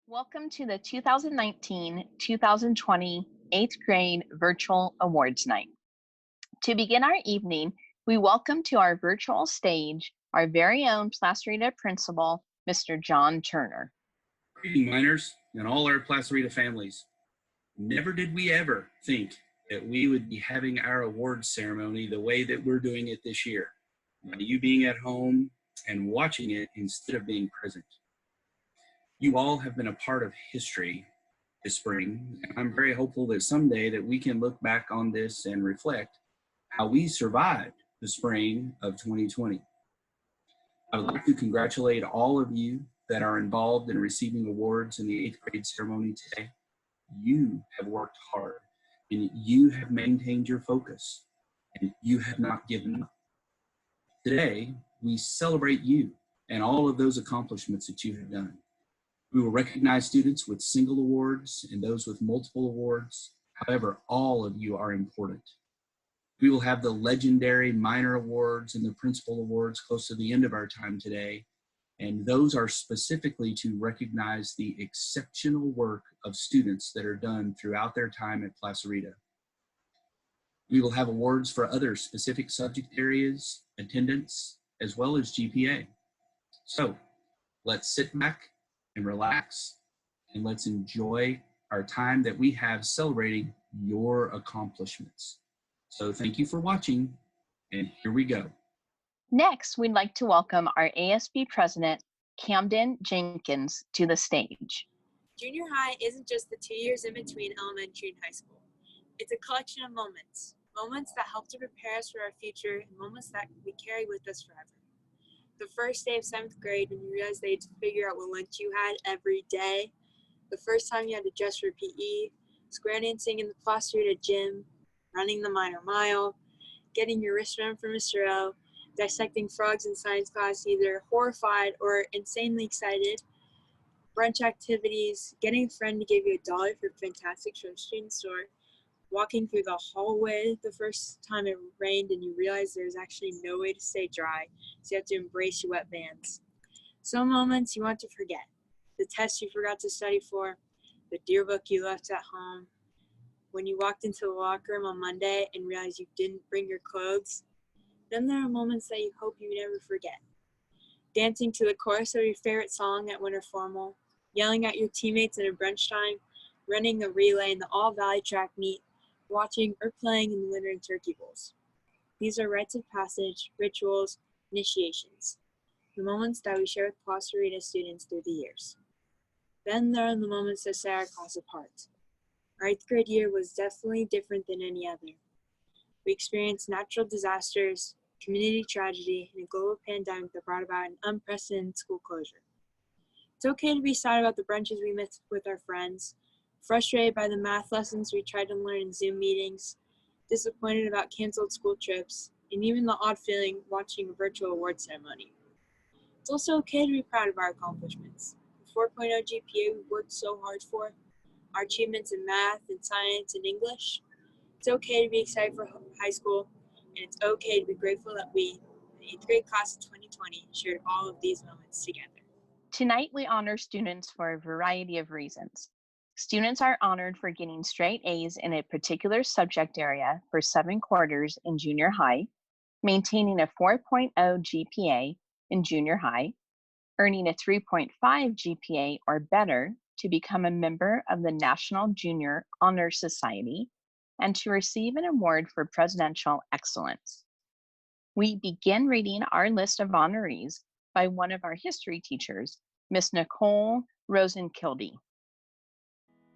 Welcome to the 2019-2020 8th grade virtual awards night. To begin our evening, we welcome to our virtual stage our very own Placerita principal, Mr. John Turner. Greeting minors and all our Placerita families. Never did we ever think that we would be having our awards ceremony the way that we're doing it this year, by you being at home and watching it instead of being present. You all have been a part of history this spring, and I'm very hopeful that someday that we can look back on this and reflect how we survived the spring of 2020. I would like to congratulate all of you that are involved in receiving awards in the 8th grade ceremony today. You have worked hard, and you have maintained your focus, and you have not given up. Today, we celebrate you and all of those accomplishments that you have done. We will recognize students with single awards and those with multiple awards. However, all of you are important. We will have the legendary minor awards and the principal awards close to the end of our time today, and those are specifically to recognize the exceptional work of students that are done throughout their time at Placerita. We will have awards for other specific subject areas, attendance, as well as GPA. So let's sit back and relax, and let's enjoy our time that we have celebrating your accomplishments. So thank you for watching, and here we go. Next, we'd like to welcome our ASB president, Camden Jenkins, to the stage. Junior high isn't just the 2 years in between elementary and high school. It's a collection of moments that help to prepare us for our future, and moments that we carry with us forever. The first day of 7th grade, when you realized that you had to figure out what lunch you had every day. The first time you had to dress for PE, square dancing in the Placerita gym, running the minor mile, getting your wristband from Mr. O, dissecting frogs in science class, either horrified or insanely excited, brunch activities, getting a friend to give you $1 for Fantastic from the student store, walking through the hallway the first time it rained and you realized there's actually no way to stay dry, so you have to embrace your wet vans. Some moments you want to forget. The test you forgot to study for, the yearbook you left at home, when you walked into the locker room on Monday and realized you didn't bring your clothes. Then there are moments that you hope you never forget. Dancing to the chorus of your favorite song at winter formal, yelling at your teammates at a brunch time, running a relay in the all-valley track meet, watching or playing in the winter and turkey bowls. These are rites of passage, rituals, initiations, the moments that we share with Placerita students through the years. Then there are the moments that set our class apart. Our 8th grade year was definitely different than any other. We experienced natural disasters, community tragedy, and a global pandemic that brought about an unprecedented school closure. It's okay to be sad about the brunches we missed with our friends, frustrated by the math lessons we tried to learn in Zoom meetings, disappointed about canceled school trips, and even the odd feeling watching a virtual award ceremony. It's also okay to be proud of our accomplishments. The 4.0 GPA we worked so hard for, our achievements in math and science and English. It's okay to be excited for high school, and it's okay to be grateful that we, the 8th grade class of 2020, shared all of these moments together. Tonight, we honor students for a variety of reasons. Students are honored for getting straight A's in a particular subject area for 7 quarters in junior high, maintaining a 4.0 GPA in junior high, earning a 3.5 GPA or better to become a member of the National Junior Honor Society, and to receive an award for presidential excellence. We begin reading our list of honorees by one of our history teachers, Miss Nicole Rosenkilde.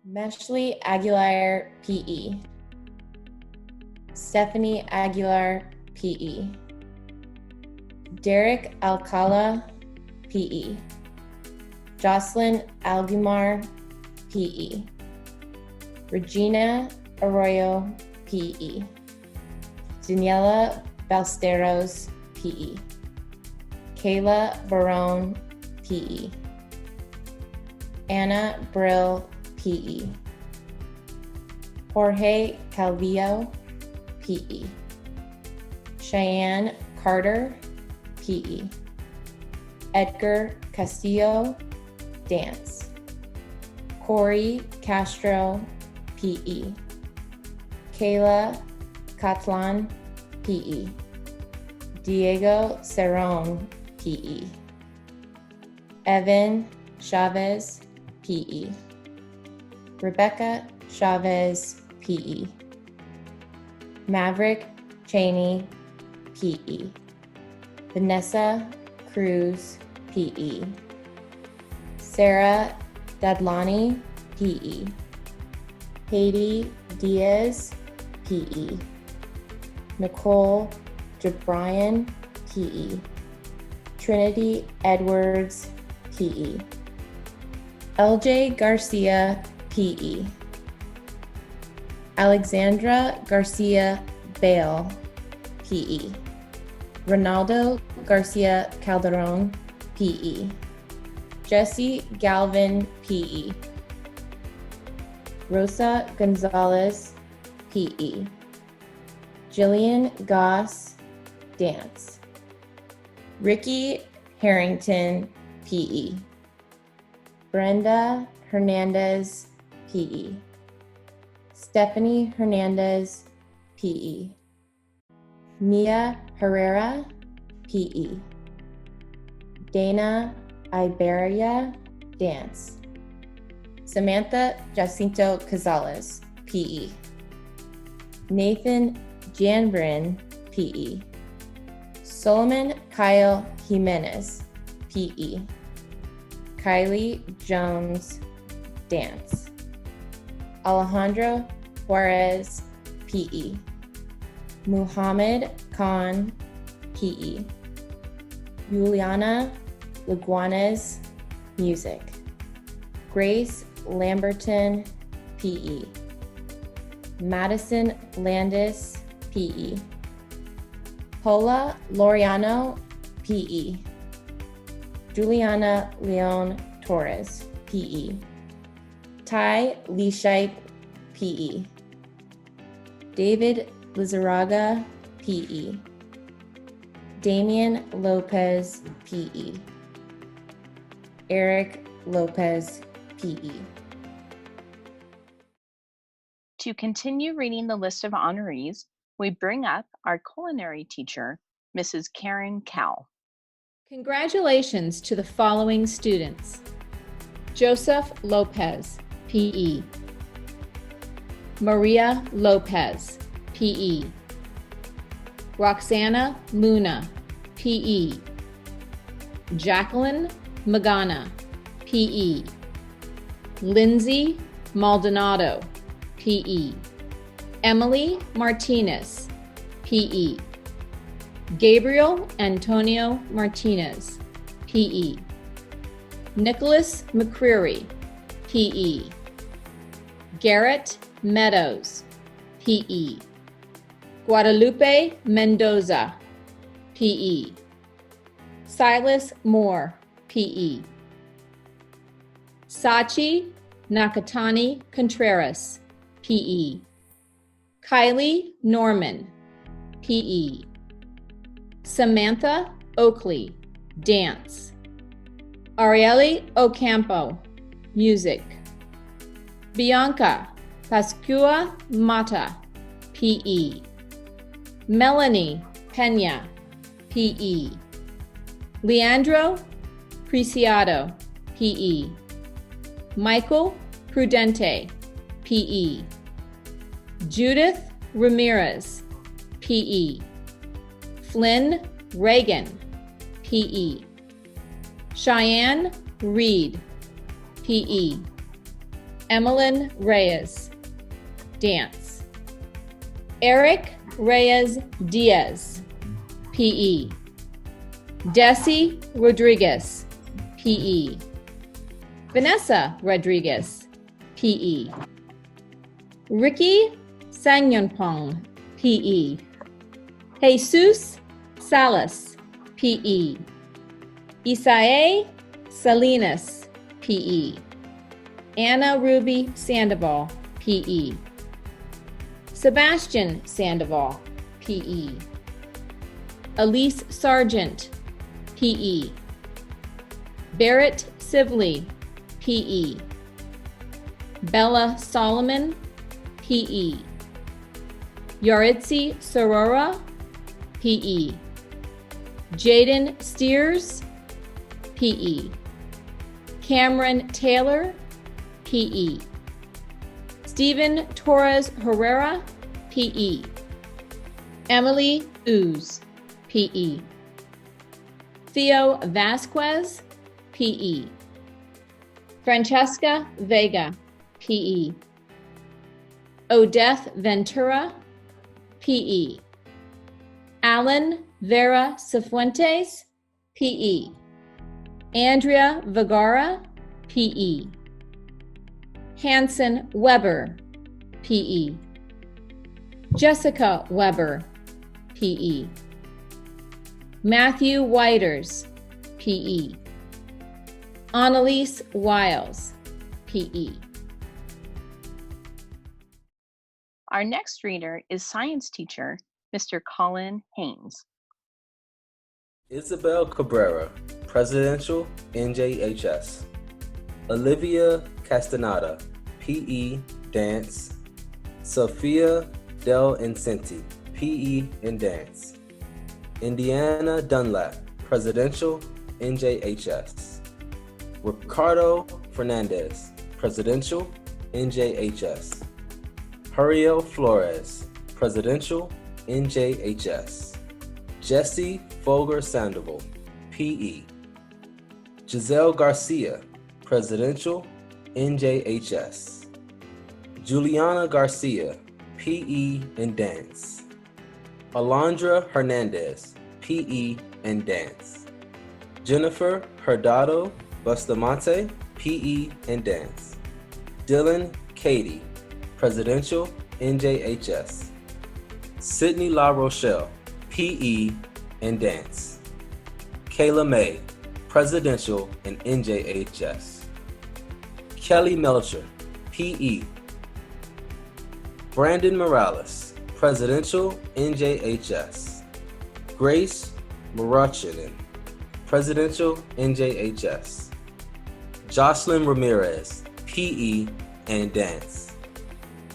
Meshley Aguilar, PE. Stephanie Aguilar, PE. Derek Alcala, PE. Jocelyn Algumar, PE. Regina Arroyo, PE. Daniela Balsteros, PE. Kayla Barone, PE. Anna Brill, PE. Jorge Calvillo, PE. Cheyenne Carter, PE. Edgar Castillo, Dance. Corey Castro, PE. Kayla Catlan, PE. Diego Cerrone, PE. Evan Chavez, PE. Rebecca Chavez, PE. Maverick Cheney, PE. Vanessa Cruz, PE. Sarah Dadlani, PE. Haiti Diaz, PE. Nicole Jabrian, PE. Trinity Edwards, PE. LJ Garcia, PE. Alexandra Garcia Bale, PE. Ronaldo Garcia Calderon, PE. Jesse Galvin, PE. Rosa Gonzalez, PE. Jillian Goss, Dance. Ricky Harrington, PE. Brenda Hernandez, PE. Stephanie Hernandez, PE. Mia Herrera, PE. Dana Iberia, Dance. Samantha Jacinto Cazales, PE. Nathan Janbrin, PE. Solomon Kyle Jimenez, PE. Kylie Jones, Dance. Alejandro Juarez, PE. Muhammad Khan, PE. Juliana Laguanes, Music. Grace Lamberton, PE. Madison Landis, PE. Paula Loriano, PE. Juliana Leon Torres, PE. Ty Leeshipe, PE. David Lizarraga, PE. Damian Lopez, PE. Eric Lopez, PE. To continue reading the list of honorees, we bring up our culinary teacher, Mrs. Karen Cow. Congratulations to the following students: Joseph Lopez, PE. Maria Lopez, PE. Roxana Luna, PE. Jacqueline Magana, PE. Lindsay Maldonado, PE. Emily Martinez, PE. Gabriel Antonio Martinez, PE. Nicholas McCreary, PE. Garrett Meadows, PE. Guadalupe Mendoza, PE. Silas Moore, PE. Sachi Nakatani Contreras, PE. Kylie Norman, PE. Samantha Oakley, Dance. Arieli Ocampo, Music. Bianca Pascua Mata, PE. Melanie Pena, PE. Leandro Preciado, PE. Michael Prudente, PE. Judith Ramirez, PE. Flynn Reagan, PE. Cheyenne Reed, PE. Emmeline Reyes, Dance. Eric Reyes Diaz, PE. Desi Rodriguez, PE. Vanessa Rodriguez, PE. Ricky Sangyonpong, PE. Jesus Salas, PE. Isae Salinas, PE. Anna Ruby Sandoval, PE. Sebastian Sandoval, PE. Elise Sargent, PE. Barrett Sibley, PE. Bella Solomon, PE. Yaritzi Sorora, PE. Jaden Steers, PE. Cameron Taylor, PE. Stephen Torres Herrera, PE. Emily Ooze, PE. Theo Vasquez, PE. Francesca Vega, PE. Odeth Ventura, PE. Alan Vera Cifuentes, PE. Andrea Vergara, PE. Hanson Weber, PE. Jessica Weber, PE. Matthew Whiters, PE. Annalise Wiles, PE. Our next reader is science teacher, Mr. Colin Haynes. Isabel Cabrera, Presidential, NJHS. Olivia Castaneda, PE, Dance. Sophia Del Incenti, PE and Dance. Indiana Dunlap, Presidential, NJHS. Ricardo Fernandez, Presidential, NJHS. Huriel Flores, Presidential, NJHS. Jesse Folger Sandoval, PE. Giselle Garcia, Presidential, NJHS. Juliana Garcia, PE and Dance. Alondra Hernandez, PE and Dance. Jennifer Herdado Bustamante, PE and Dance. Dylan Cady, Presidential, NJHS. Sydney La Rochelle, PE and Dance. Kayla May, Presidential and NJHS. Kelly Melcher, PE. Brandon Morales, Presidential, NJHS. Grace Murachinen, Presidential, NJHS. Jocelyn Ramirez, PE and Dance.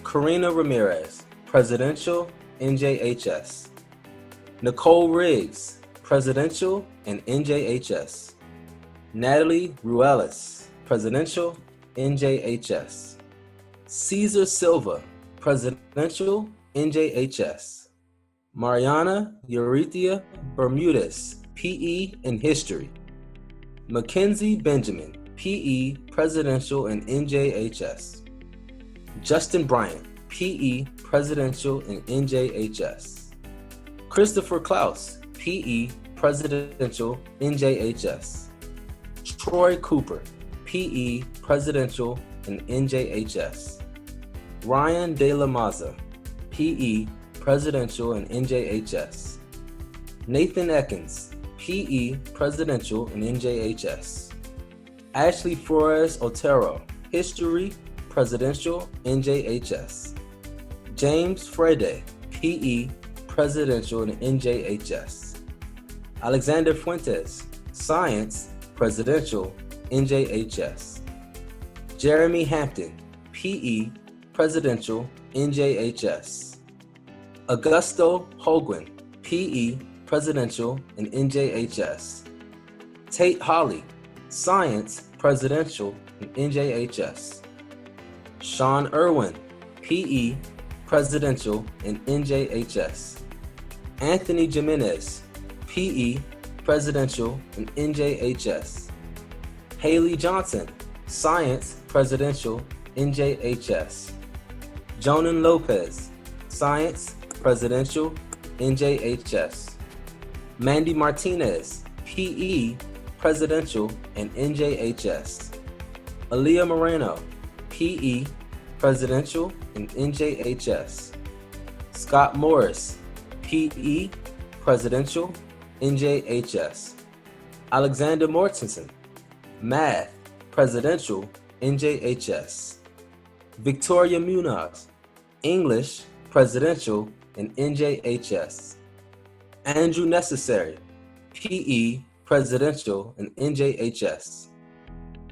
Karina Ramirez, Presidential, NJHS. Nicole Riggs, Presidential and NJHS. Natalie Ruelas, Presidential, NJHS. Caesar Silva, Presidential, NJHS. Mariana Eurethia Bermudez, PE in History. Mackenzie Benjamin, PE, Presidential and NJHS. Justin Bryant, PE, Presidential and NJHS. Christopher Klaus, PE, Presidential, NJHS. Troy Cooper, PE, Presidential and NJHS. Ryan De La Maza, PE, Presidential and NJHS. Nathan Ekins, PE, Presidential and NJHS. Ashley Flores Otero, History, Presidential, NJHS. James Frede, PE, Presidential and NJHS. Alexander Fuentes, Science, Presidential, NJHS. Jeremy Hampton, PE, Presidential, NJHS. Augusto Holguin, PE, Presidential and NJHS. Tate Holly, Science, Presidential and NJHS. Sean Irwin, PE, Presidential and NJHS. Anthony Jimenez, PE, Presidential and NJHS. Haley Johnson, Science, Presidential, NJHS. Jonan Lopez, Science, Presidential, NJHS. Mandy Martinez, PE, Presidential and NJHS. Aaliyah Moreno, PE, Presidential and NJHS. Scott Morris, PE, Presidential, NJHS. Alexander Mortensen, Math, Presidential, NJHS. Victoria Munoz, English, Presidential and NJHS. Andrew Necessary, PE, Presidential and NJHS.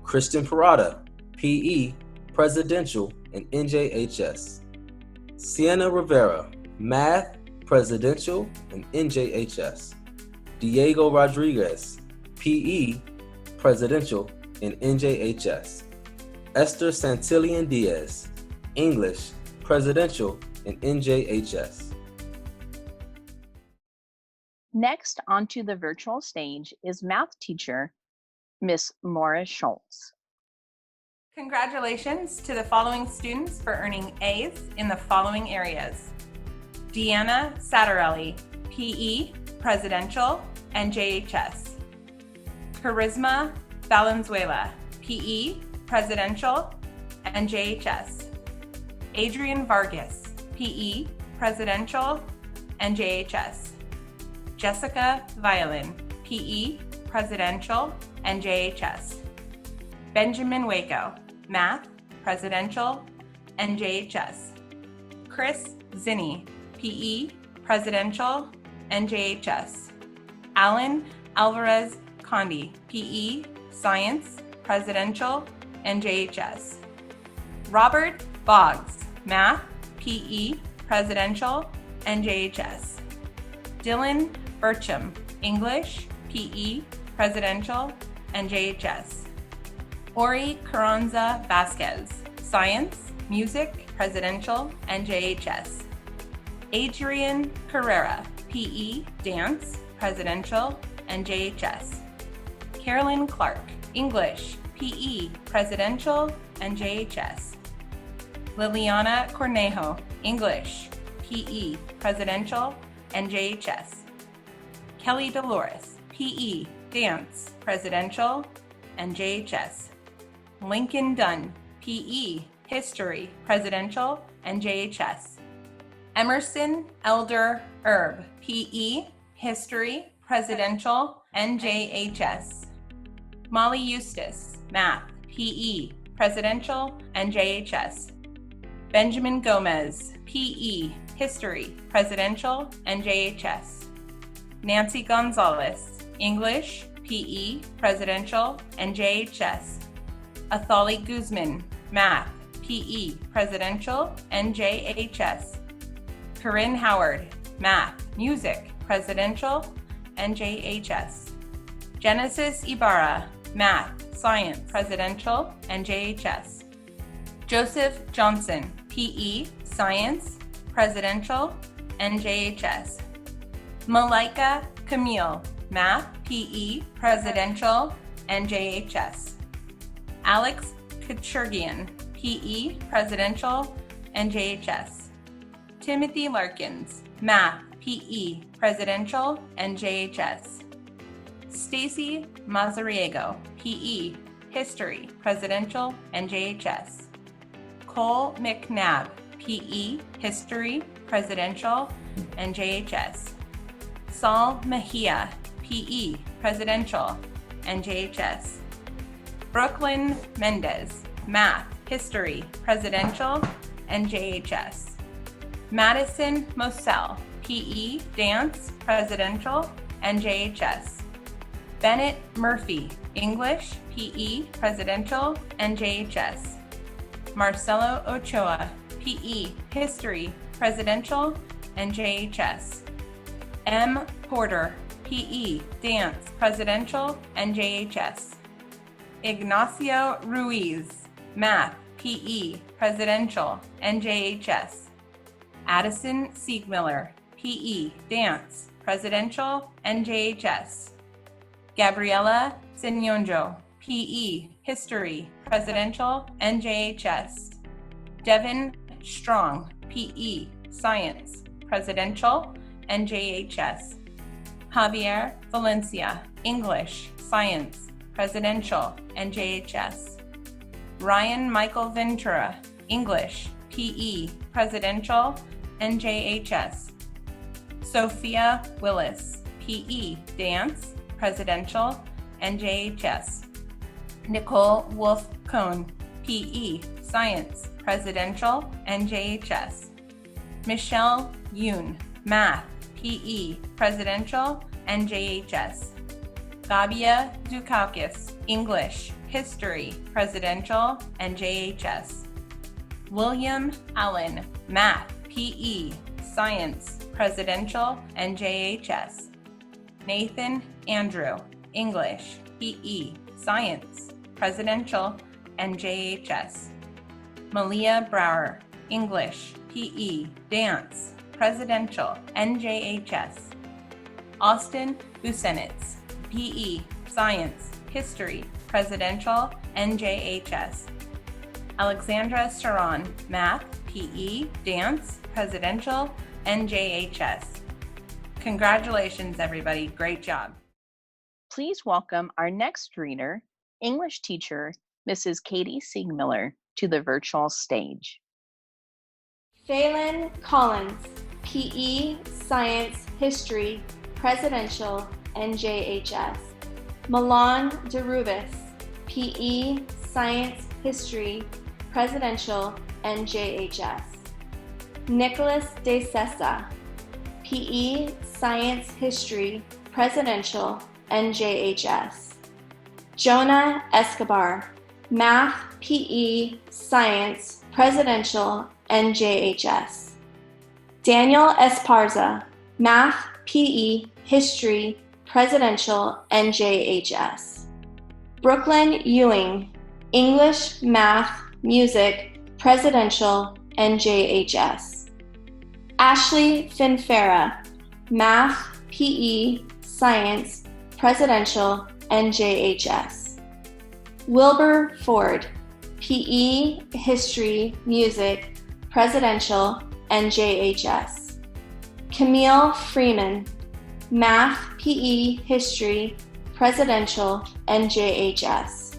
Christian Parada, PE, Presidential, and NJHS. Sienna Rivera, Math, Presidential, and NJHS. Diego Rodriguez, PE, Presidential, and NJHS. Esther Santillan Diaz, English, Presidential, and NJHS. Next onto the virtual stage is math teacher, Miss Laura Schultz. Congratulations to the following students for earning A's in the following areas. Deanna Satterelli, PE, Presidential, NJHS. Charisma Valenzuela, PE, Presidential, NJHS. Adrian Vargas, PE, Presidential, NJHS. Jessica Violin, PE, Presidential, NJHS. Benjamin Waco, Math, Presidential, NJHS. Chris Zinni, PE, Presidential, NJHS. Alan Alvarez Condi, PE, Science, Presidential, NJHS. Robert Boggs, Math, PE, Presidential, NJHS. Dylan Burcham, English, PE, Presidential, NJHS. Ori Carranza Vasquez, Science, Music, Presidential, NJHS. Adrian Carrera, PE, Dance, Presidential, NJHS. Carolyn Clark, English, PE, Presidential, NJHS. Liliana Cornejo, English, PE, Presidential, NJHS. Kelly Dolores, PE, Dance, Presidential, NJHS. Lincoln Dunn, PE, History, Presidential, NJHS. Emerson Elder Erb, PE, History, Presidential, NJHS. Molly Eustace, Math, PE, Presidential, NJHS. Benjamin Gomez, PE, History, Presidential, NJHS. Nancy Gonzalez, English, PE, Presidential, NJHS. Athali Guzman, Math, PE, Presidential, NJHS. Corinne Howard, Math, Music, Presidential, NJHS. Genesis Ibarra, Math, Science, Presidential, NJHS. Joseph Johnson, PE, Science, Presidential, NJHS. Malaika Camille, Math, PE, Presidential, NJHS. Alex Kachurgian, PE, Presidential, NJHS. Timothy Larkins, Math, PE, Presidential, NJHS. Stacy Mazariego, PE, History, Presidential, NJHS. Cole McNabb, PE, History, Presidential, NJHS. Saul Mejia, PE, Presidential, NJHS. Brooklyn Mendez, Math, History, Presidential, NJHS. Madison Moselle, PE, Dance, Presidential, NJHS. Bennett Murphy, English, PE, Presidential, NJHS. Marcelo Ochoa, PE, History, Presidential, NJHS. M. Porter, PE, Dance, Presidential, NJHS. Ignacio Ruiz, Math, PE, Presidential, NJHS. Addison Siegmiller, PE, Dance, Presidential, NJHS. Gabriela Sinyonjo, PE, History, Presidential, NJHS. Devin Strong, PE, Science, Presidential, NJHS. Javier Valencia, English, Science, Presidential, NJHS. Ryan Michael Ventura, English, PE, Presidential, NJHS. Sophia Willis, PE, Dance, Presidential, NJHS. Nicole Wolf-Cohn, PE, Science, Presidential, NJHS. Michelle Yoon, Math, PE, Presidential, NJHS. Gabia Dukakis, English, History, Presidential, NJHS. William Allen, Math, PE, Science, Presidential, NJHS. Nathan Andrew, English, PE, Science, Presidential, NJHS. Malia Brower, English, PE, Dance, Presidential, NJHS. Austin Busenitz, PE, Science, History, Presidential, NJHS. Alexandra Saran, Math, PE, Dance, Presidential, NJHS. Congratulations, everybody. Great job. Please welcome our next reader, English teacher, Mrs. Katie Siegmiller, to the virtual stage. Phelan Collins, PE, Science, History, Presidential, NJHS. Milan Derubis, PE, Science, History, Presidential, NJHS. Nicholas De Sessa, PE, Science, History, Presidential, NJHS. Jonah Escobar, Math, PE, Science, Presidential, NJHS. Daniel Esparza, Math, PE, History, Presidential, NJHS. Brooklyn Ewing, English, Math, Music, Presidential, NJHS. Ashley Finfera, Math, PE, Science, Presidential, NJHS. Wilbur Ford, PE, History, Music, Presidential, NJHS. Camille Freeman, Math, PE, History, Presidential, NJHS.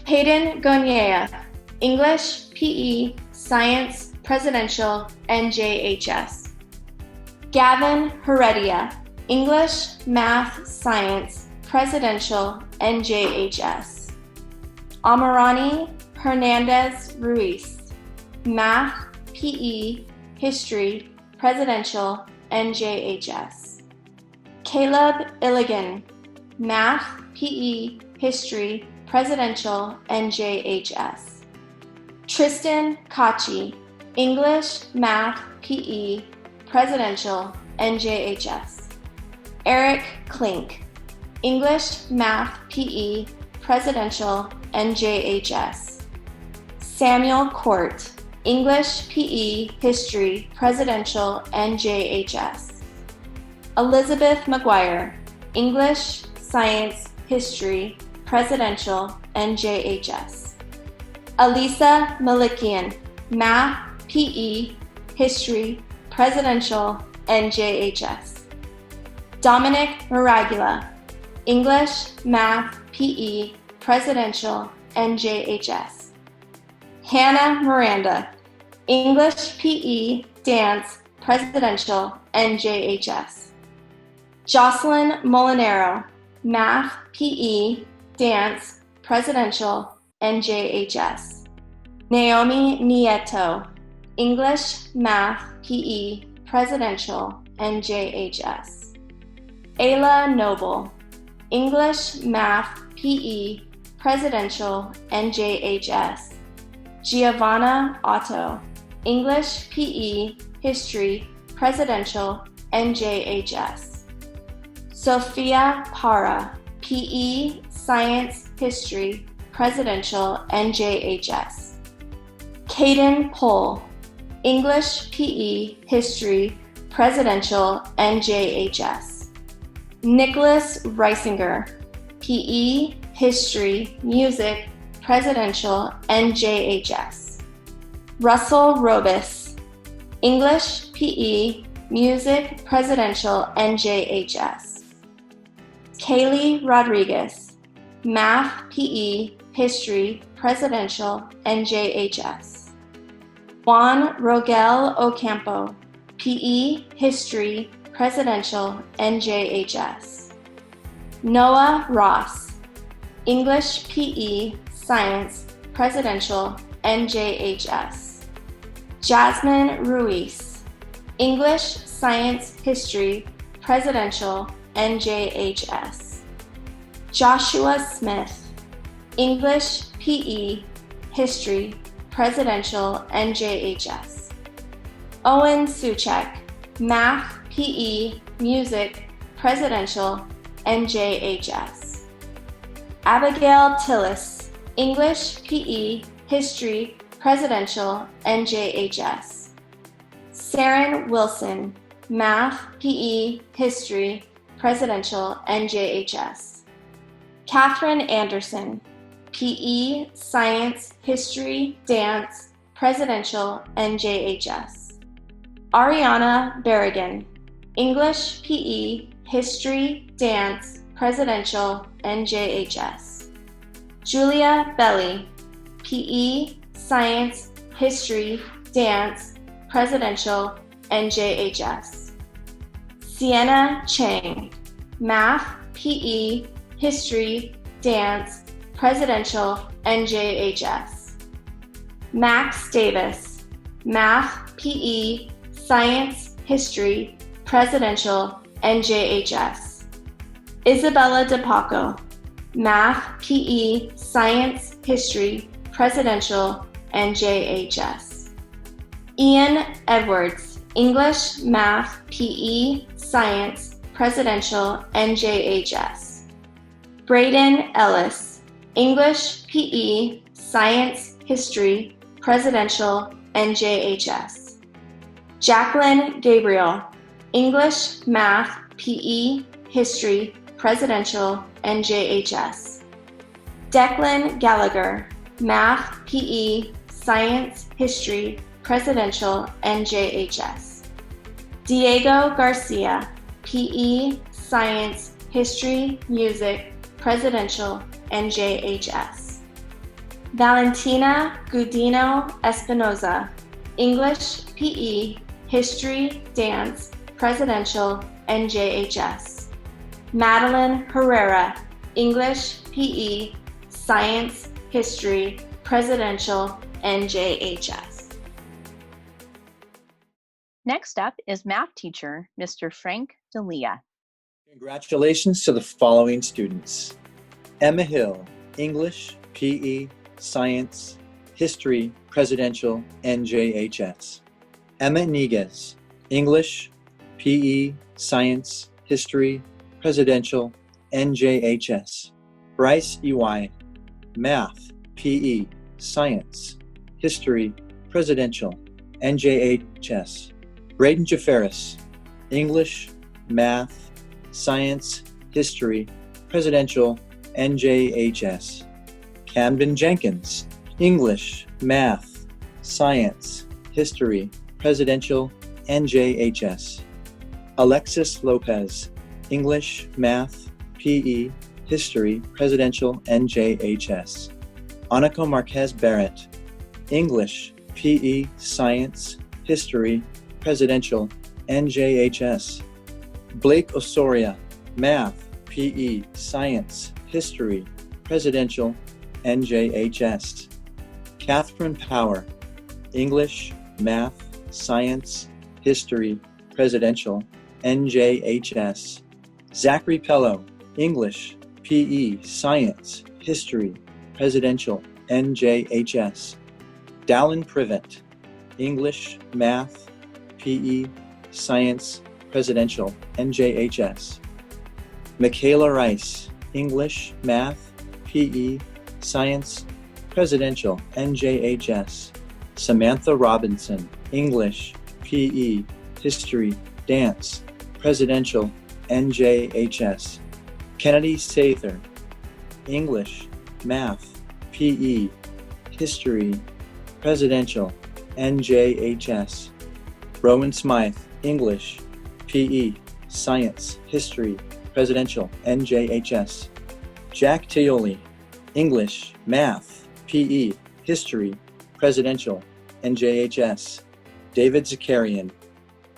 Hayden Gonyea, English, PE, Science, Presidential, NJHS. Gavin Heredia, English, Math, Science, Presidential, NJHS. Amarani Hernandez Ruiz, Math, PE, History, Presidential, NJHS. Caleb Illigan, Math, PE, History, Presidential, NJHS. Tristan Kachi, English, Math, PE, Presidential, NJHS. Eric Klink, English, Math, PE, Presidential, NJHS. Samuel Court, English, PE, History, Presidential, NJHS. Elizabeth McGuire, English, Science, History, Presidential, NJHS. Alisa Malikian, Math, PE, History, Presidential, NJHS. Dominic Maragula, English, Math, PE, Presidential, NJHS. Hannah Miranda, English, PE, Dance, Presidential, NJHS. Jocelyn Molinero, Math, PE, Dance, Presidential, NJHS. Naomi Nieto, English, Math, PE, Presidential, NJHS. Ayla Noble, English, Math, PE, Presidential, NJHS. Giovanna Otto, English, PE, History, Presidential, NJHS. Sophia Para, PE, Science, History, Presidential, NJHS. Caden Pohl, English, PE, History, Presidential, NJHS. Nicholas Reisinger, PE, History, Music, Presidential, NJHS. Russell Robis, English, PE, Music, Presidential, NJHS. Kaylee Rodriguez, Math, PE, History, Presidential, NJHS. Juan Rogel Ocampo, PE, History, Presidential, NJHS. Noah Ross, English, PE, Science, Presidential, NJHS. Jasmine Ruiz, English, Science, History, Presidential, NJHS. Joshua Smith, English, PE, History, Presidential, NJHS. Owen Suchek, Math, PE, Music, Presidential, NJHS. Abigail Tillis, English, PE, History, Presidential, NJHS. Saren Wilson, Math, PE, History, Presidential, NJHS. Catherine Anderson, PE, Science, History, Dance, Presidential, NJHS. Ariana Berrigan, English, PE, History, Dance, Presidential, NJHS. Julia Belli, PE, Science, History, Dance, Presidential, NJHS. Sienna Chang, Math, PE, History, Dance, Presidential, NJHS. Max Davis, Math, PE, Science, History, Presidential, NJHS. Isabella DePaco, Math, PE, Science, History, Presidential, NJHS. Ian Edwards, English, Math, PE, Science, Presidential, NJHS. Braden Ellis, English, PE, Science, History, Presidential, NJHS. Jacqueline Gabriel, English, Math, PE, History, Presidential, NJHS. Declan Gallagher, Math, PE, Science, History, Presidential, NJHS. Diego Garcia, PE, Science, History, Music, Presidential, NJHS. Valentina Gudino Espinoza, English, PE, History, Dance, Presidential, NJHS. Madeline Herrera, English, PE, Science, History, Presidential, NJHS. Next up is math teacher, Mr. Frank D'Elia. Congratulations to the following students: Emma Hill, English, PE, Science, History, Presidential, NJHS. Emma Niguez, English, PE, Science, History, Presidential, NJHS. Bryce EY, Math, PE, Science, History, Presidential, NJHS. Braden Jafaris, English, Math, Science, History, Presidential, NJHS. Camden Jenkins, English, Math, Science, History, Presidential, NJHS. Alexis Lopez, English, Math, PE, History, Presidential, NJHS. Annika Marquez Barrett, English, PE, Science, History, Presidential, NJHS. Blake Osoria, Math, PE, Science, History, Presidential, NJHS. Catherine Power, English, Math, Science, History, Presidential, NJHS. Zachary Pello, English, PE, Science, History, Presidential, NJHS. Dallin Privet, English, Math, PE, Science, Presidential, NJHS. Michaela Rice, English, Math, PE, Science, Presidential, NJHS. Samantha Robinson, English, PE, History, Dance, Presidential, NJHS. Kennedy Sather, English, Math, PE, History, Presidential, NJHS. Rowan Smythe, English, PE, Science, History, Presidential, NJHS. Jack Teoli, English, Math, PE, History, Presidential, NJHS. David Zakarian,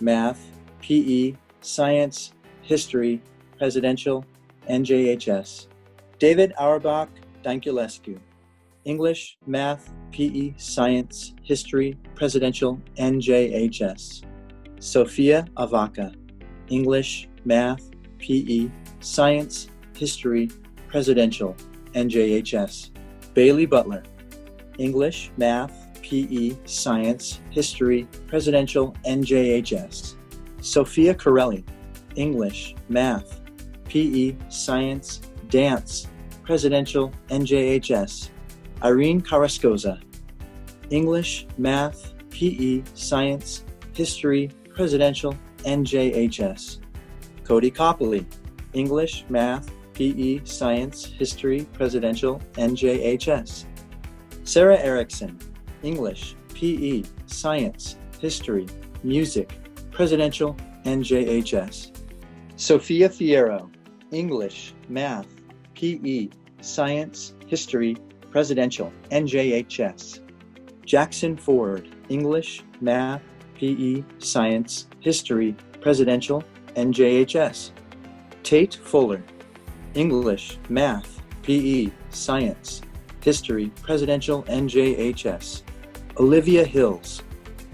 Math, PE, Science, History, Presidential, NJHS. David Auerbach Dankulescu, English, Math, PE, Science, History, Presidential, NJHS. Sophia Avaca, English, Math, PE, Science, History, Presidential, NJHS. Bailey Butler, English, Math, PE, Science, History, Presidential, NJHS. Sophia Corelli, English, Math, PE, Science, Dance, Presidential, NJHS. Irene Carrascosa, English, Math, PE, Science, History, Presidential, NJHS. Cody Copley, English, Math, PE, Science, History, Presidential, NJHS. Sarah Erickson, English, PE, Science, History, Music, Presidential, NJHS. Sophia Fierro, English, Math, PE, Science, History, Presidential, NJHS. Jackson Ford, English, Math, PE, Science, History, Presidential, NJHS. Tate Fuller, English, Math, PE, Science, History, Presidential, NJHS. Olivia Hills,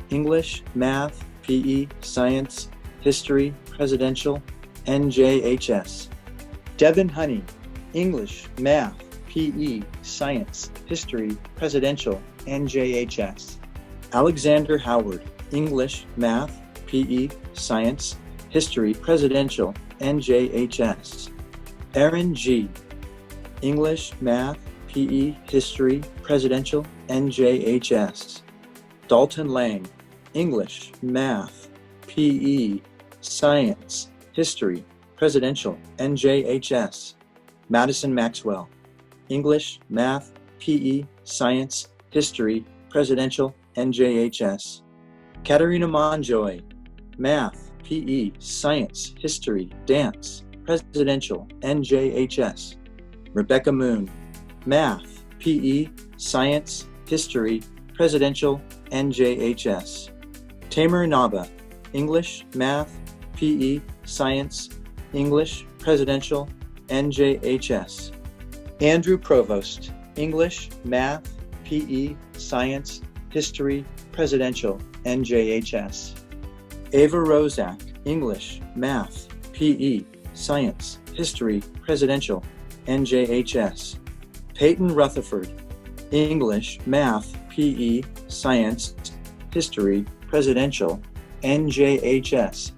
English, Math, PE, Science, History, Presidential, NJHS. Devin Honey, English, Math, PE, Science, History, Presidential, NJHS. Alexander Howard, English, Math, PE, Science, History, Presidential, NJHS. Aaron G., English, Math, PE, History, Presidential, NJHS. Dalton Lang, English, Math, PE, Science, History, Presidential, NJHS. Madison Maxwell, English, Math, PE, Science, History, Presidential, NJHS. Katerina Monjoy, Math, PE, Science, History, Dance, Presidential, NJHS. Rebecca Moon, Math, PE, Science, History, Presidential, NJHS. Tamer Naba, English, Math, PE, Science, English, Presidential, NJHS. Andrew Provost, English, Math, PE, Science, History, Presidential, NJHS. Ava Rozak, English, Math, PE, Science, History, Presidential, NJHS. Peyton Rutherford, English, Math, PE, Science, History, Presidential, NJHS.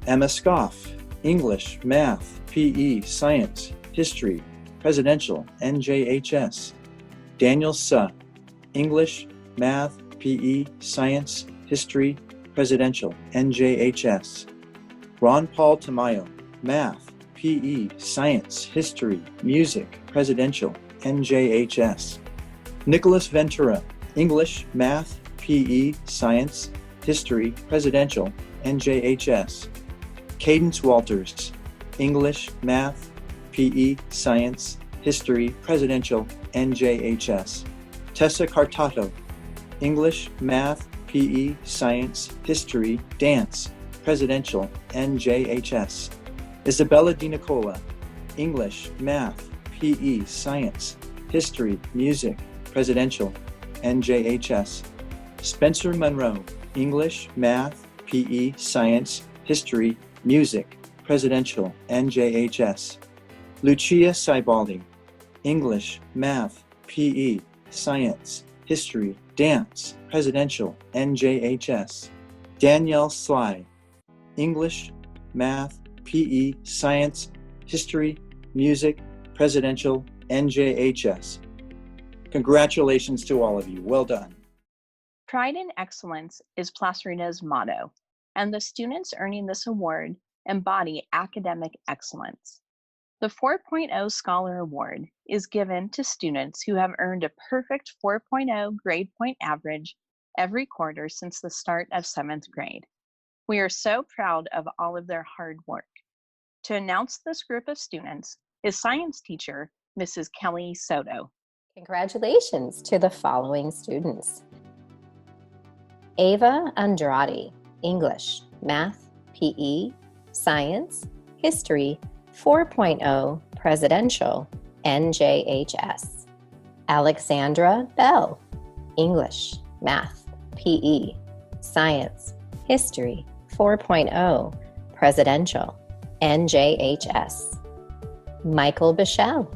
Emma Scoff, English, Math, PE, Science, History, Presidential, NJHS. Daniel Suh, English, Math, PE, Science, History, Presidential, NJHS. Ron Paul Tamayo, Math, PE, Science, History, Music, Presidential, NJHS. Nicholas Ventura, English, Math, PE, Science, History, Presidential, NJHS. Cadence Walters, English, Math, PE, Science, History, Presidential, NJHS. Tessa Cartato, English, Math, PE, Science, History, Dance, Presidential, NJHS. Isabella Di Nicola, English, Math, PE, Science, History, Music, Presidential, NJHS. Spencer Monroe, English, Math, PE, Science, History, Music, Presidential, NJHS. Lucia Saibaldi, English, Math, PE, Science, History, Dance, Presidential, NJHS. Danielle Sly, English, Math, PE, Science, History, Music, Presidential, NJHS. Congratulations to all of you. Well done. Pride in excellence is Placerita's motto, and the students earning this award embody academic excellence. The 4.0 Scholar Award is given to students who have earned a perfect 4.0 grade point average every quarter since the start of 7th grade. We are so proud of all of their hard work. To announce this group of students is science teacher, Mrs. Kelly Soto. Congratulations to the following students. Ava Andrade, English, Math, PE, Science, History, 4.0, Presidential, NJHS. Alexandra Bell, English, Math, PE, Science, History, 4.0, Presidential, NJHS. Michael Bichelle,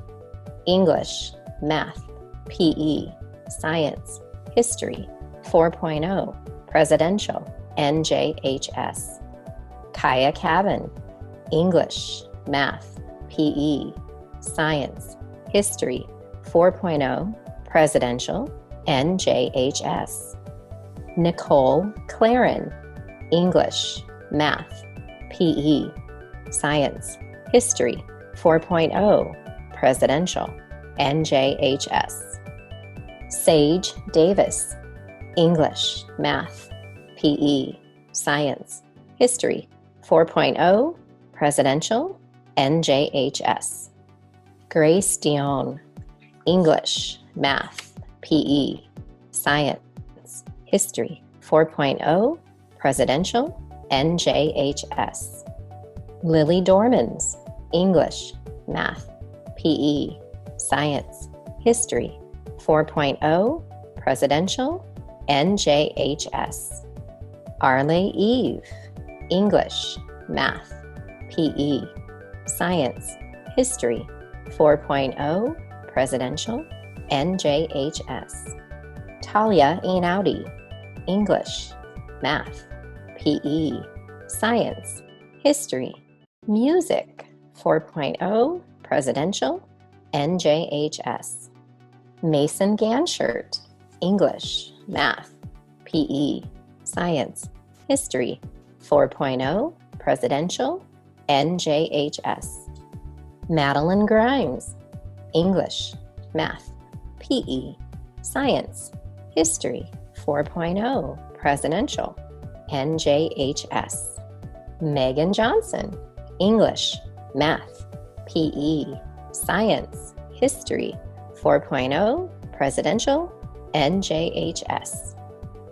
English, Math, PE, Science, History, 4.0, Presidential, NJHS. Kaya Cabin, English, Math, PE, Science, History, 4.0, Presidential, NJHS. Nicole Claren, English, Math, PE, Science, History, 4.0, Presidential, NJHS. Sage Davis, English, Math, PE, Science, History, 4.0, Presidential, NJHS. Grace Dion, English, Math, PE, Science, History, 4.0, Presidential, NJHS. Lily Dormans, English, Math, PE, Science, History, 4.0, Presidential, NJHS. Arle Eve, English, Math, PE, Science, History, 4.0, Presidential, NJHS. Talia Einaudi, English, Math, PE, Science, History, Music, 4.0, Presidential, NJHS. Mason Ganshert, English, Math, PE, Science, History, 4.0, Presidential, NJHS. Madeline Grimes, English, Math, PE, Science, History, 4.0, Presidential, NJHS. Megan Johnson, English, Math, PE, Science, History, 4.0, Presidential, NJHS.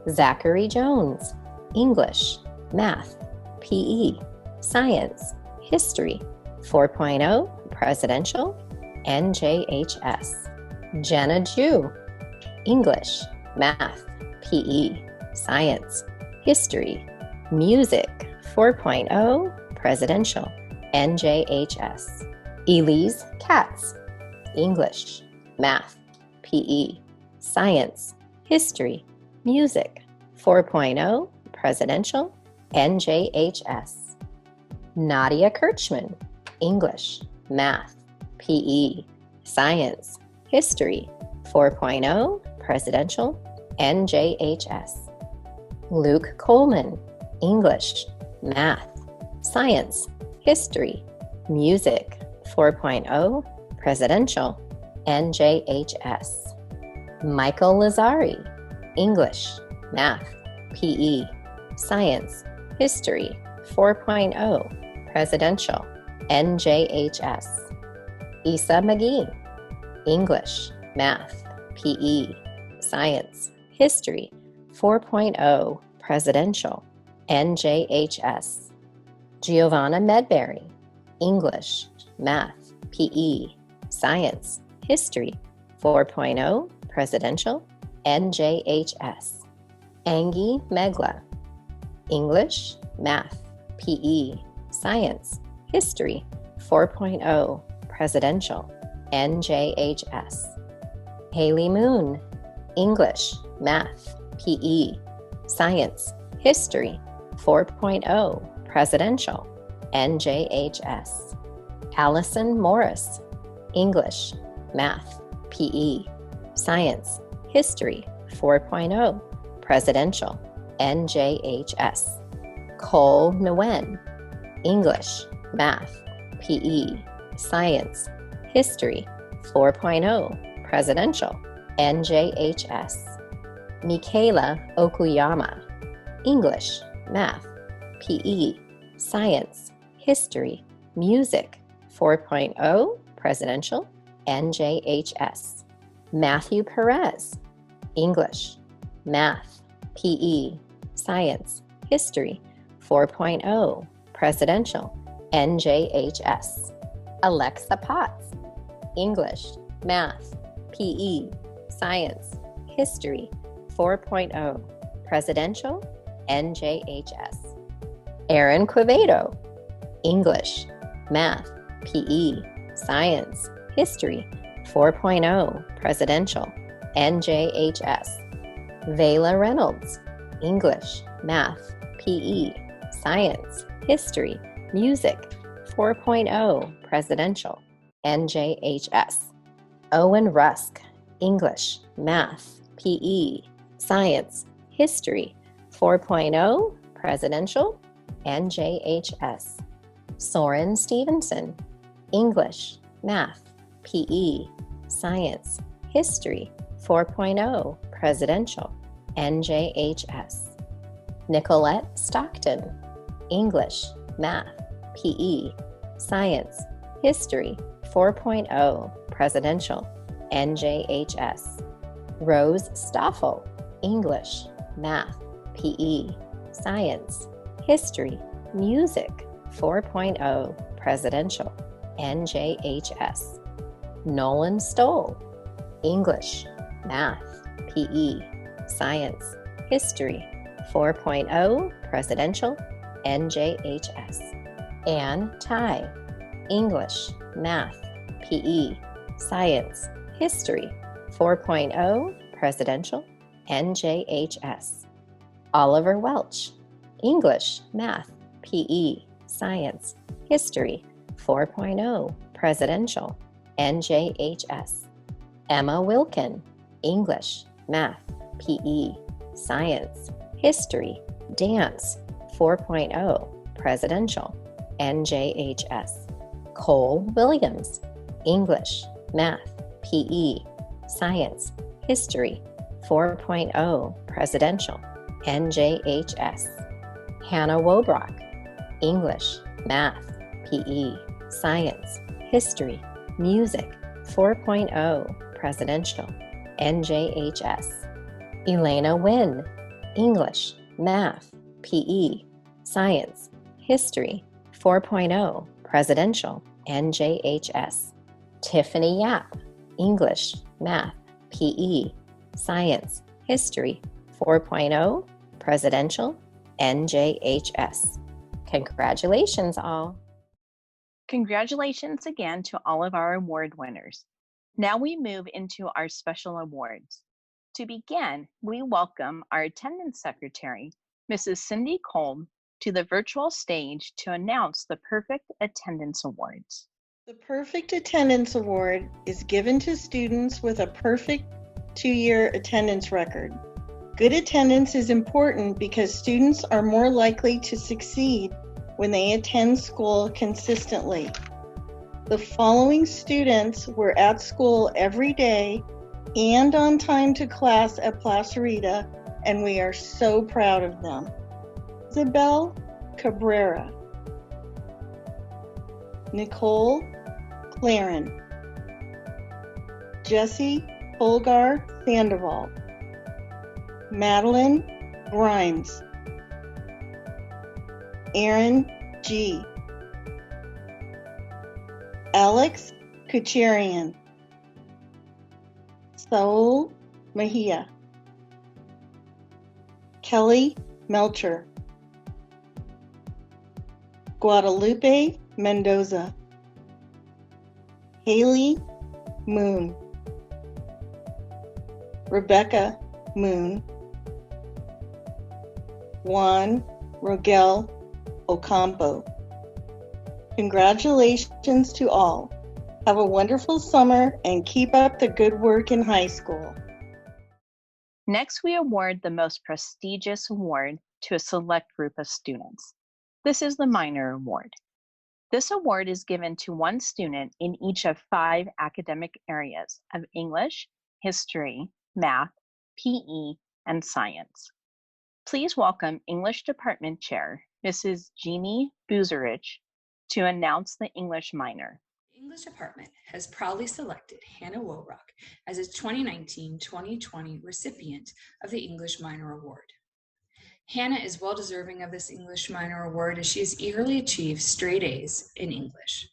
Zachary Jones, English, Math, PE, Science, History, 4.0, Presidential, NJHS. Jenna Jew, English, Math, PE, Science, History, Music, 4.0, Presidential, NJHS. Elise Katz, English, Math, PE, Science, History, Music, 4.0, Presidential, NJHS. Nadia Kirchman, English, Math, PE, Science, History, 4.0, Presidential, NJHS. Luke Coleman, English, Math, Science, History, Music, 4.0, Presidential, NJHS. Michael Lazari, English, Math, PE, Science, History, 4.0, Presidential, NJHS. Issa McGee, English, Math, PE, Science, History, 4.0, Presidential, NJHS. Giovanna Medberry, English, Math, PE, Science, History, 4.0, Presidential, NJHS. Angie Megla, English, Math, PE, Science, History, 4.0, Presidential, NJHS. Haley Moon, English, Math, PE, Science, History, 4.0, Presidential, NJHS. Allison Morris, English, Math, PE, Science, History, 4.0, Presidential, NJHS. Cole Nguyen, English, Math, PE, Science, History, 4.0, Presidential, NJHS. Michaela Okuyama, English, Math, PE, Science, History, Music, 4.0, Presidential, NJHS. Matthew Perez, English, Math, PE, Science, History, 4.0, Presidential, NJHS. Alexa Potts, English, Math, PE, Science, History, 4.0, Presidential, NJHS. Aaron Quevedo, English, Math, PE, Science, History, 4.0, Presidential, NJHS. Vela Reynolds, English, Math, PE, Science, History, Music, 4.0, Presidential, NJHS. Owen Rusk, English, Math, PE, Science, History, 4.0, Presidential, NJHS. Soren Stevenson, English, Math, PE, Science, History, 4.0, Presidential, NJHS. Nicolette Stockton, English, Math, PE, Science, History, 4.0, Presidential, NJHS. Rose Stoffel, English, Math, PE, Science, History, Music, 4.0, Presidential, NJHS. Nolan Stoll, English, Math, PE, Science, History, 4.0, Presidential, NJHS. Ann Tai, English, Math, PE, Science, History, 4.0, Presidential, NJHS. Oliver Welch, English, Math, PE, Science, History, 4.0, Presidential, NJHS. Emma Wilkin, English, Math, PE, Science, History, Dance, 4.0, Presidential, NJHS. Cole Williams, English, Math, PE, Science, History, 4.0, Presidential, NJHS. Hannah Wobrock, English, Math, PE, Science, History, Music, 4.0, Presidential, NJHS. Elena Wynn, English, Math, PE, Science, History, 4.0, Presidential, NJHS. Tiffany Yap, English, Math, PE, Science, History, 4.0, Presidential, NJHS. Congratulations, all. Congratulations again to all of our award winners. Now we move into our special awards. To begin, we welcome our attendance secretary, Mrs. Cindy Kolb, to the virtual stage to announce the Perfect Attendance Awards. The Perfect Attendance Award is given to students with a perfect 2-year attendance record. Good attendance is important because students are more likely to succeed when they attend school consistently. The following students were at school every day and on time to class at Placerita, and we are so proud of them. Isabel Cabrera, Nicole Claren, Jessie Holgar Sandoval, Madeline Grimes, Aaron G., Alex Kucherian, Saul Mejia, Kelly Melcher, Guadalupe Mendoza, Haley Moon, Rebecca Moon, Juan Rogel Ocampo. Congratulations to all. Have a wonderful summer and keep up the good work in high school. Next, we award the most prestigious award to a select group of students. This is the Minor Award. This award is given to one student in each of 5 academic areas of English, History, Math, PE, and Science. Please welcome English Department Chair, Mrs. Jeannie Buzerich, to announce the English minor. The English Department has proudly selected Hannah Wobrock as its 2019-2020 recipient of the English Minor Award. Hannah is well deserving of this English Minor Award as she has eagerly achieved straight A's in English,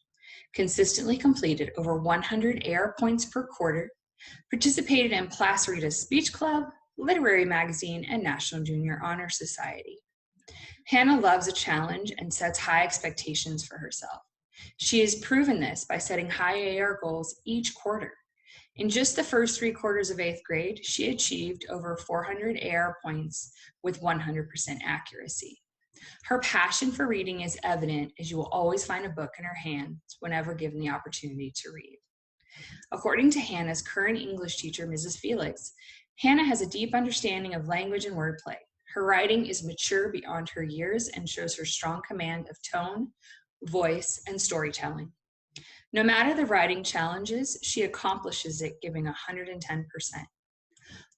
consistently completed over 100 AR points per quarter, participated in Placerita's Speech Club, Literary Magazine, and National Junior Honor Society. Hannah loves a challenge and sets high expectations for herself. She has proven this by setting high AR goals each quarter. In just the first 3 quarters of 8th grade, she achieved over 400 AR points with 100% accuracy. Her passion for reading is evident, as you will always find a book in her hands whenever given the opportunity to read. According to Hannah's current English teacher, Mrs. Felix, Hannah has a deep understanding of language and wordplay. Her writing is mature beyond her years and shows her strong command of tone, voice, and storytelling. No matter the writing challenges, she accomplishes it, giving 110%.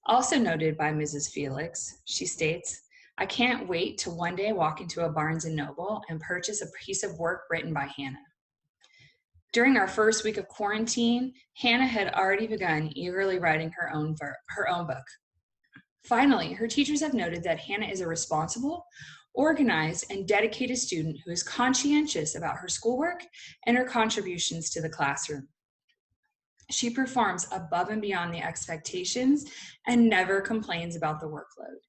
Also noted by Mrs. Felix, she states, "I can't wait to one day walk into a Barnes & Noble and purchase a piece of work written by Hannah." During our first week of quarantine, Hannah had already begun eagerly writing her own book. Finally, her teachers have noted that Hannah is a responsible, organized, and dedicated student who is conscientious about her schoolwork and her contributions to the classroom. She performs above and beyond the expectations and never complains about the workload.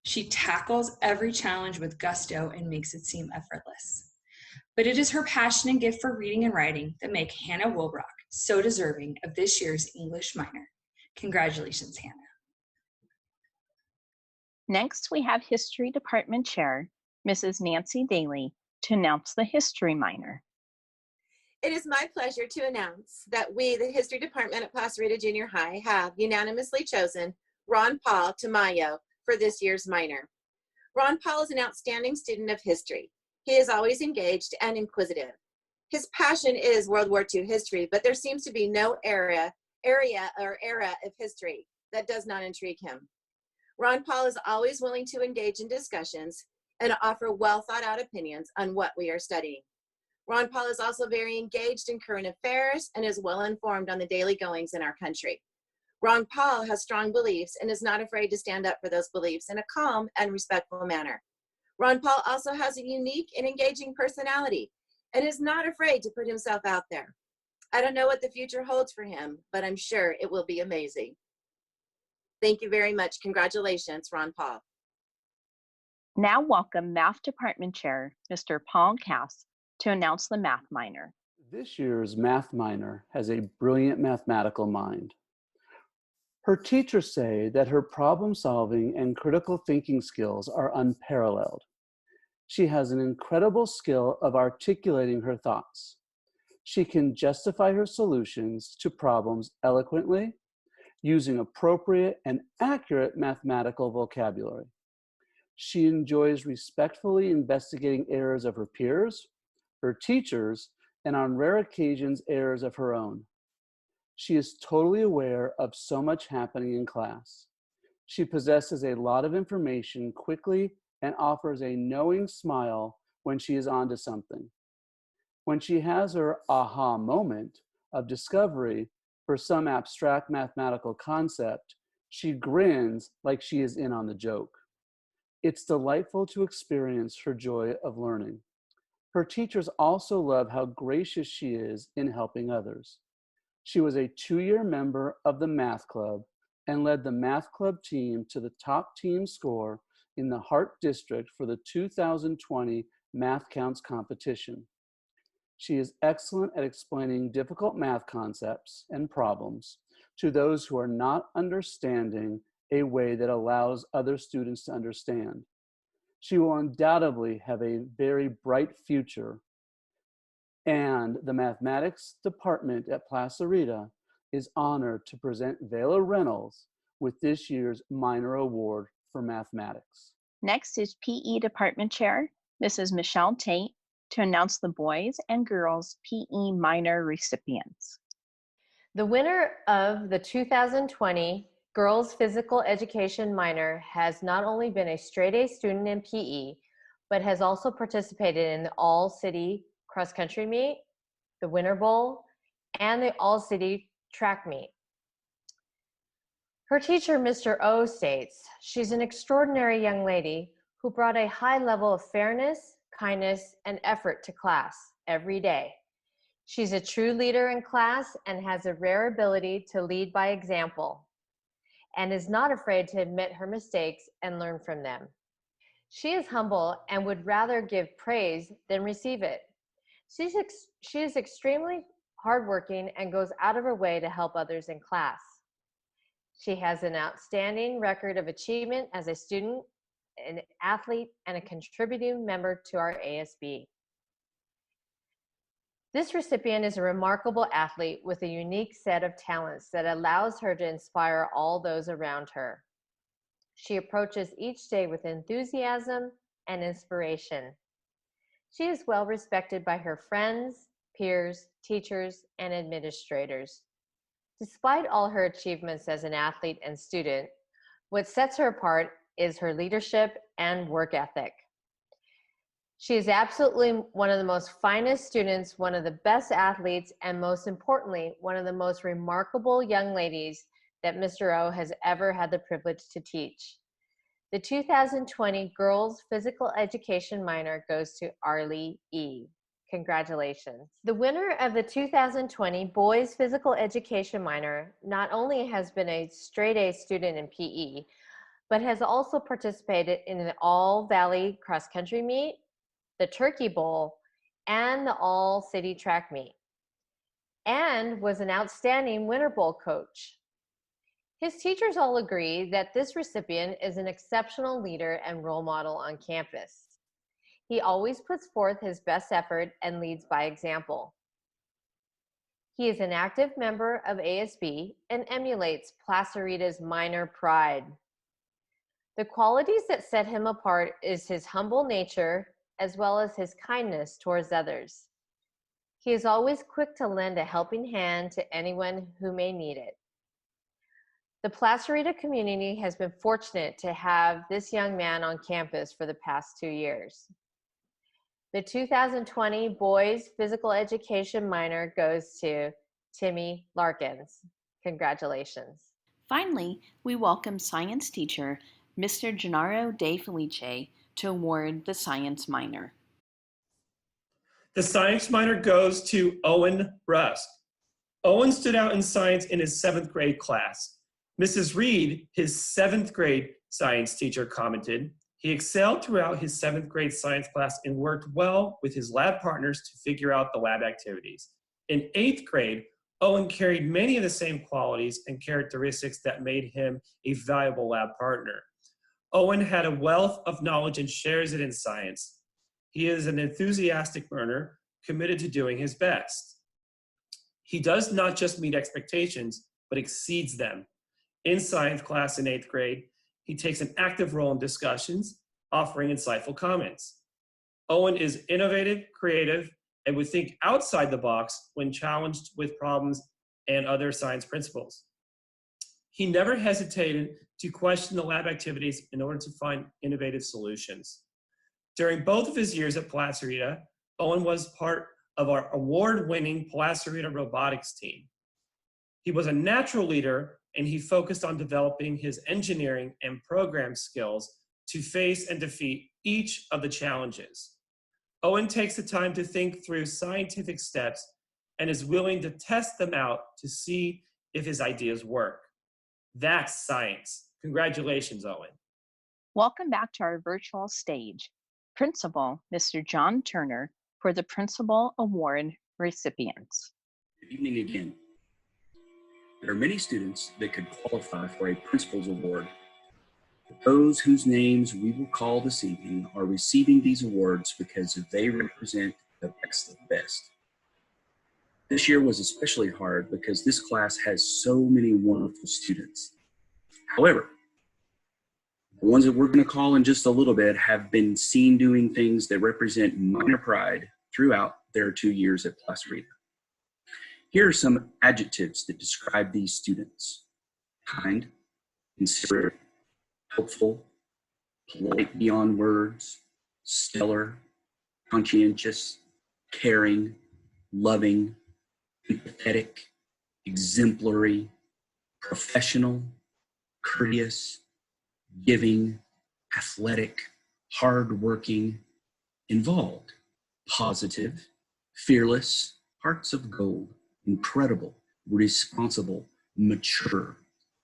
She tackles every challenge with gusto and makes it seem effortless. But it is her passion and gift for reading and writing that make Hannah Woolbrock so deserving of this year's English minor. Congratulations, Hannah. Next, we have History Department Chair, Mrs. Nancy Daly, to announce the History minor. It is my pleasure to announce that we, the History Department at Placerita Junior High, have unanimously chosen Ron Paul Tamayo for this year's minor. Ron Paul is an outstanding student of history. He is always engaged and inquisitive. His passion is World War II history, but there seems to be no area of history that does not intrigue him. Ron Paul is always willing to engage in discussions and offer well thought out opinions on what we are studying. Ron Paul is also very engaged in current affairs and is well informed on the daily goings in our country. Ron Paul has strong beliefs and is not afraid to stand up for those beliefs in a calm and respectful manner. Ron Paul also has a unique and engaging personality and is not afraid to put himself out there. I don't know what the future holds for him, but I'm sure it will be amazing. Thank you very much. Congratulations, Ron Paul. Now welcome Math Department Chair, Mr. Paul Cass, to announce the Math minor. This year's Math minor has a brilliant mathematical mind. Her teachers say that her problem-solving and critical thinking skills are unparalleled. She has an incredible skill of articulating her thoughts. She can justify her solutions to problems eloquently, using appropriate and accurate mathematical vocabulary. She enjoys respectfully investigating errors of her peers, her teachers, and on rare occasions, errors of her own. She is totally aware of so much happening in class. She possesses a lot of information quickly and offers a knowing smile when she is onto something. When she has her aha moment of discovery for some abstract mathematical concept, she grins like she is in on the joke. It's delightful to experience her joy of learning. Her teachers also love how gracious she is in helping others. She was a 2-year member of the Math Club and led the Math Club team to the top team score in the Hart District for the 2020 Math Counts competition. She is excellent at explaining difficult math concepts and problems to those who are not understanding a way that allows other students to understand. She will undoubtedly have a very bright future, and the mathematics department at Placerita is honored to present Vela Reynolds with this year's minor award for mathematics. Next is PE Department Chair, Mrs. Michelle Tate, to announce the boys and girls PE minor recipients. The winner of the 2020 Girls Physical Education minor has not only been a straight A student in PE, but has also participated in the All-City Cross Country Meet, the Winter Bowl, and the All-City Track Meet. Her teacher, Mr. O, states, she's an extraordinary young lady who brought a high level of fairness, kindness, and effort to class every day. She's a true leader in class and has a rare ability to lead by example, and is not afraid to admit her mistakes and learn from them. She is humble and would rather give praise than receive it. She is extremely hardworking, and goes out of her way to help others in class. She has an outstanding record of achievement as a student, an athlete, and a contributing member to our ASB. This recipient is a remarkable athlete with a unique set of talents that allows her to inspire all those around her. She approaches each day with enthusiasm and inspiration. She is well respected by her friends, peers, teachers, and administrators. Despite all her achievements as an athlete and student, what sets her apart is her leadership and work ethic. She is absolutely one of the most finest students, one of the best athletes, and most importantly, one of the most remarkable young ladies that Mr. O has ever had the privilege to teach. The 2020 Girls Physical Education minor goes to Arlie E. Congratulations. The winner of the 2020 Boys Physical Education minor not only has been a straight A student in PE, but has also participated in an All-Valley cross-country meet, the Turkey Bowl, and the All-City track meet, and was an outstanding Winter Bowl coach. His teachers all agree that this recipient is an exceptional leader and role model on campus. He always puts forth his best effort and leads by example. He is an active member of ASB and emulates Placerita's minor pride. The qualities that set him apart is his humble nature, as well as his kindness towards others. He is always quick to lend a helping hand to anyone who may need it. The Placerita community has been fortunate to have this young man on campus for the past 2 years. The 2020 Boys Physical Education minor goes to Timmy Larkins. Congratulations. Finally, we welcome science teacher Mr. Gennaro De Felice to award the science minor. The science minor goes to Owen Rust. Owen stood out in science in his 7th grade class. Mrs. Reed, his 7th grade science teacher, commented, "He excelled throughout his 7th grade science class and worked well with his lab partners to figure out the lab activities. In 8th grade, Owen carried many of the same qualities and characteristics that made him a valuable lab partner. Owen had a wealth of knowledge and shares it in science. He is an enthusiastic learner, committed to doing his best. He does not just meet expectations, but exceeds them. In science class in 8th grade, he takes an active role in discussions, offering insightful comments. Owen is innovative, creative, and would think outside the box when challenged with problems and other science principles. He never hesitated to question the lab activities in order to find innovative solutions. During both of his years at Placerita, Owen was part of our award-winning Placerita robotics team. He was a natural leader, and he focused on developing his engineering and program skills to face and defeat each of the challenges. Owen takes the time to think through scientific steps and is willing to test them out to see if his ideas work. That's science. Congratulations, Owen. Welcome back to our virtual stage. Principal, Mr. John Turner, for the Principal Award recipients. Good evening again. There are many students that could qualify for a Principal's Award. Those whose names we will call this evening are receiving these awards because they represent the best of the best. This year was especially hard because this class has so many wonderful students. However, the ones that we're going to call in just a little bit have been seen doing things that represent minor pride throughout their 2 years at Placerita. Here are some adjectives that describe these students: kind, considerate, helpful, polite beyond words, stellar, conscientious, caring, loving, empathetic, exemplary, professional, courteous, giving, athletic, hardworking, involved, positive, fearless, hearts of gold, incredible, responsible, mature,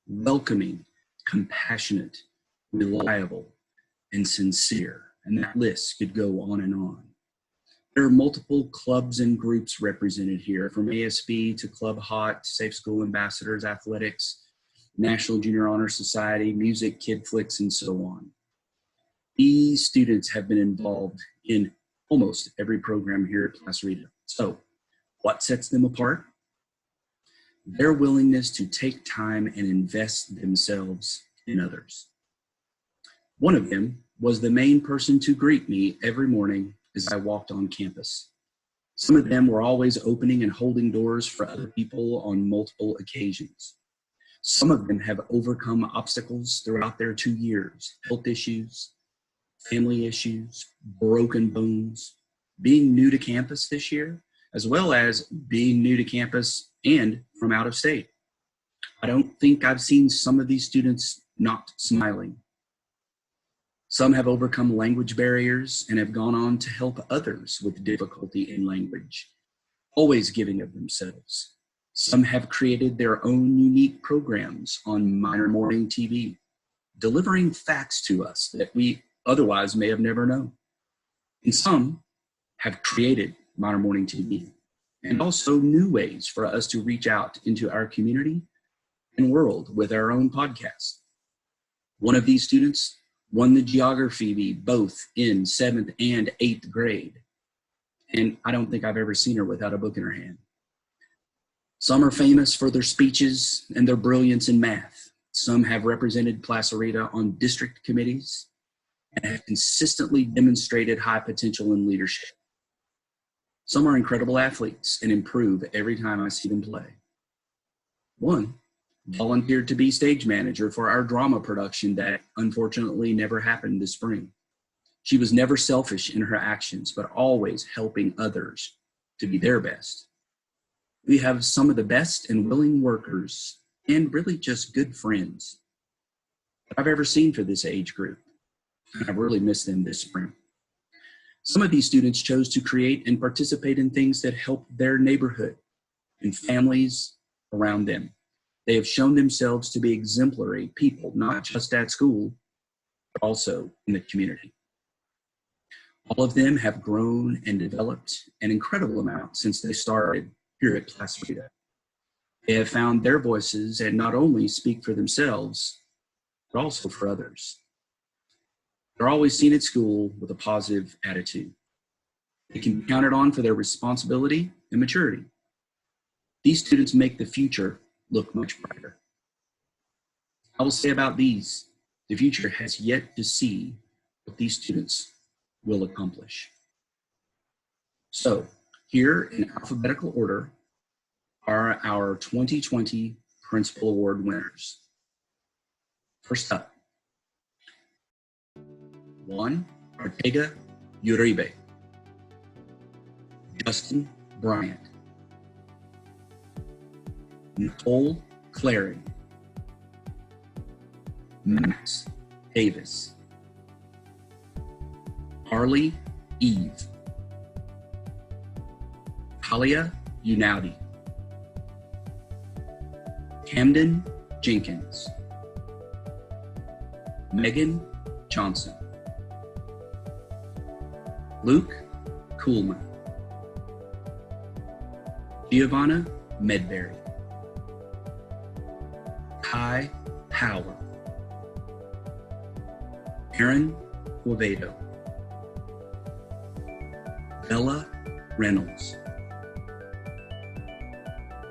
welcoming, compassionate, reliable, and sincere. And that list could go on and on. There are multiple clubs and groups represented here, from ASB to Club Hot, Safe School Ambassadors, Athletics, National Junior Honor Society, Music, Kid Flicks, and so on. These students have been involved in almost every program here at Placerita. So, what sets them apart? Their willingness to take time and invest themselves in others. One of them was the main person to greet me every morning as I walked on campus. Some of them were always opening and holding doors for other people on multiple occasions. Some of them have overcome obstacles throughout their 2 years, health issues, family issues, broken bones, being new to campus this year, as well as being new to campus and from out of state. I don't think I've seen some of these students not smiling. Some have overcome language barriers and have gone on to help others with difficulty in language, always giving of themselves. Some have created their own unique programs on Minor Morning TV, delivering facts to us that we otherwise may have never known. And some have created Minor Morning TV and also new ways for us to reach out into our community and world with our own podcast. One of these students won the geography bee both in 7th and 8th grade. And I don't think I've ever seen her without a book in her hand. Some are famous for their speeches and their brilliance in math. Some have represented Placerita on district committees and have consistently demonstrated high potential in leadership. Some are incredible athletes and improve every time I see them play. One volunteered to be stage manager for our drama production that unfortunately never happened this spring. She was never selfish in her actions, but always helping others to be their best. We have some of the best and willing workers and really just good friends that I've ever seen for this age group. And I've really missed them this spring. Some of these students chose to create and participate in things that help their neighborhood and families around them. They have shown themselves to be exemplary people, not just at school, but also in the community. All of them have grown and developed an incredible amount since they started here at Placerita. They have found their voices and not only speak for themselves, but also for others. They're always seen at school with a positive attitude. They can be counted on for their responsibility and maturity. These students make the future look much brighter. I will say about these, the future has yet to see what these students will accomplish. So, here in alphabetical order are our 2020 Principal Award winners. First up, Juan Ortega Uribe, Justin Bryant, Nicole Clary, Max Davis, Harley Eve, Talia Unaudi, Camden Jenkins, Megan Johnson, Luke Kuhlman, Giovanna Medberry, Kai Howell, Aaron Quevedo, Bella Reynolds,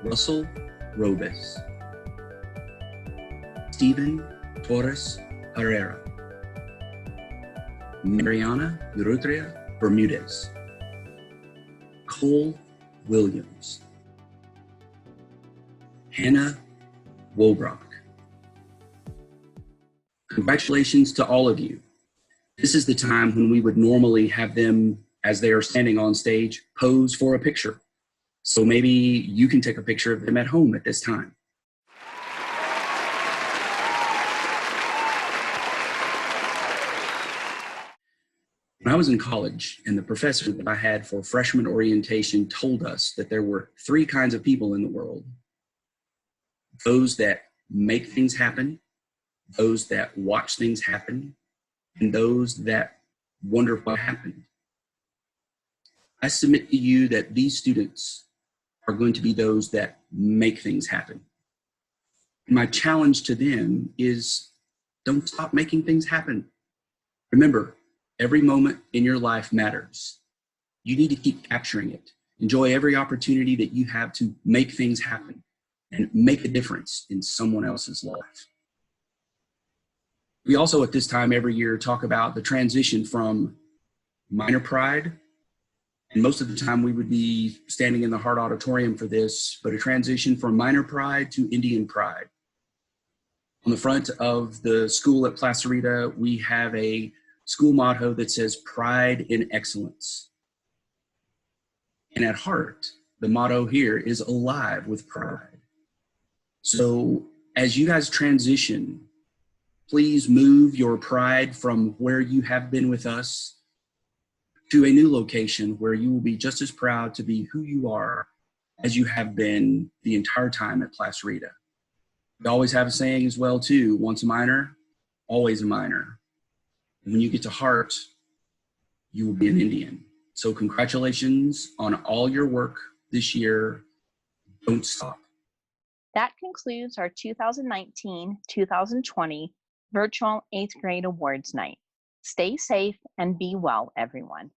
Russell Robes, Stephen Torres Herrera, Mariana Urutria Bermudez, Cole Williams, Hannah Wobrock. Congratulations to all of you. This is the time when we would normally have them, as they are standing on stage, pose for a picture. So maybe you can take a picture of them at home at this time. When I was in college, and the professor that I had for freshman orientation told us that there were 3 kinds of people in the world: those that make things happen, those that watch things happen, and those that wonder what happened. I submit to you that these students are going to be those that make things happen. My challenge to them is don't stop making things happen. Remember, every moment in your life matters. You need to keep capturing it. Enjoy every opportunity that you have to make things happen and make a difference in someone else's life. We also at this time every year talk about the transition from minor pride, and most of the time we would be standing in the Hart Auditorium for this, but a transition from minor pride to Indian pride. On the front of the school at Placerita, we have a school motto that says pride in excellence. And at Hart, the motto here is alive with pride. So as you guys transition, please move your pride from where you have been with us to a new location where you will be just as proud to be who you are as you have been the entire time at Placerita. We always have a saying as well too, once a Miner, always a Miner. And when you get to Hart, you will be an Indian. So congratulations on all your work this year. Don't stop. That concludes our 2019-2020 virtual 8th grade awards night. Stay safe and be well, everyone.